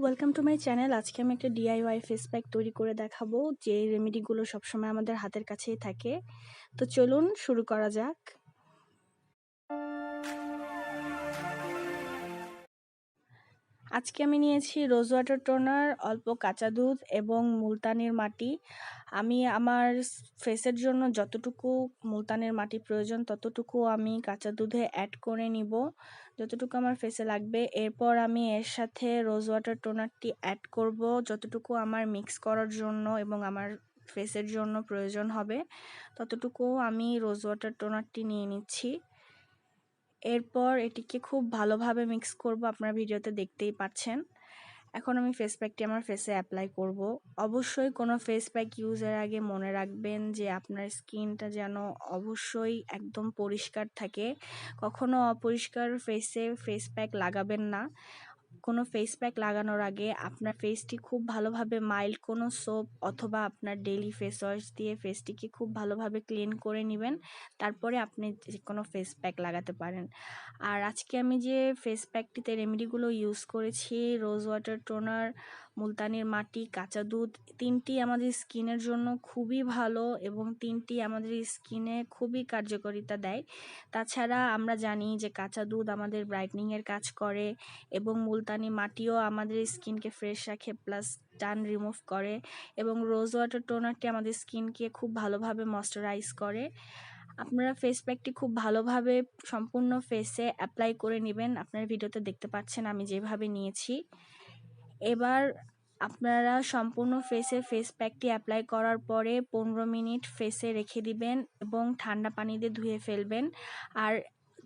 Welcome to my channel. আজকে আমি একটা ডিআইওয়াই ফেস প্যাক তৈরি করে দেখাবো, যে রেমেডিগুলো সবসময় আমাদের হাতের কাছেই থাকে। তো চলুন শুরু করা যাক। আজকে আমি নিয়েছি রোজ ওয়াটার টোনার, অল্প কাঁচা দুধ এবং মুলতানির মাটি। আমি আমার ফেসের জন্য যতটুকু মুলতানের মাটি প্রয়োজন ততটুকু আমি কাঁচা দুধে অ্যাড করে নিব, যতটুকু আমার ফেসে লাগবে। এরপর আমি এর সাথে রোজ ওয়াটার টোনারটি অ্যাড করব যতটুকু আমার মিক্স করার জন্য এবং আমার ফেসের জন্য প্রয়োজন হবে ততটুকু আমি রোজ ওয়াটার টোনারটি নিয়ে নিচ্ছি। এরপর এটিকে খুব ভালোভাবে মিক্স করব, আপনারা ভিডিওতে দেখতেই পাচ্ছেন। এখন আমি ফেস প্যাকটি আমার ফেসে অ্যাপ্লাই করব। অবশ্যই কোনো ফেস প্যাক ইউজের আগে মনে রাখবেন যে আপনার স্কিনটা যেন অবশ্যই একদম পরিষ্কার থাকে। কখনো অপরিষ্কার ফেসে ফেস প্যাক লাগাবেন না। কোনো ফেস প্যাক লাগানোর আগে আপনার ফেসটি খুব ভালোভাবে মাইল্ড কোনো সোপ অথবা আপনার ডেইলি ফেস ওয়াশ দিয়ে ফেসটিকে খুব ভালোভাবে ক্লিন করে নেবেন, তারপরে আপনি যে কোনো ফেস প্যাক লাগাতে পারেন। আর আজকে আমি যে ফেস প্যাকটিতে রেমেডিগুলো ইউজ করেছি, রোজ ওয়াটার টোনার, মুলতানির মাটি, কাঁচা দুধ, তিনটি আমাদের স্কিনের জন্য খুবই ভালো এবং তিনটি আমাদের স্কিনে খুবই কার্যকারিতা দেয়। তাছাড়া আমরা জানি যে কাঁচা দুধ আমাদের ব্রাইটনিংয়ের কাজ করে এবং মুলতানি মাটিও আমাদের স্কিনকে ফ্রেশ রাখে প্লাস টান রিমুভ করে, এবং রোজ ওয়াটার টোনারটি আমাদের স্কিনকে খুব ভালোভাবে ময়শ্চারাইজ করে। আপনারা ফেস প্যাকটি খুব ভালোভাবে সম্পূর্ণ ফেসে অ্যাপ্লাই করে নেবেন। আপনারা ভিডিওতে দেখতে পাচ্ছেন আমি যেভাবে নিয়েছি। এবার আপনারা সম্পূর্ণ ফেসে ফেস প্যাকটি অ্যাপ্লাই করার পরে 15 মিনিট ফেসে রেখে দিবেন এবং ঠান্ডা পানি দিয়ে ধুয়ে ফেলবেন। আর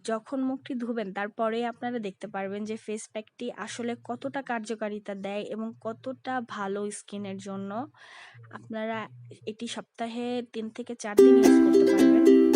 যখন মুখটি ধুবেন তারপরে আপনারা দেখতে পারবেন যে ফেস প্যাকটি আসলে কতটা কার্যকারিতা দেয় এবং কতটা ভালো স্কিনের জন্য। আপনারা এটি সপ্তাহে 3 থেকে 4 দিন ইউজ করতে পারবেন।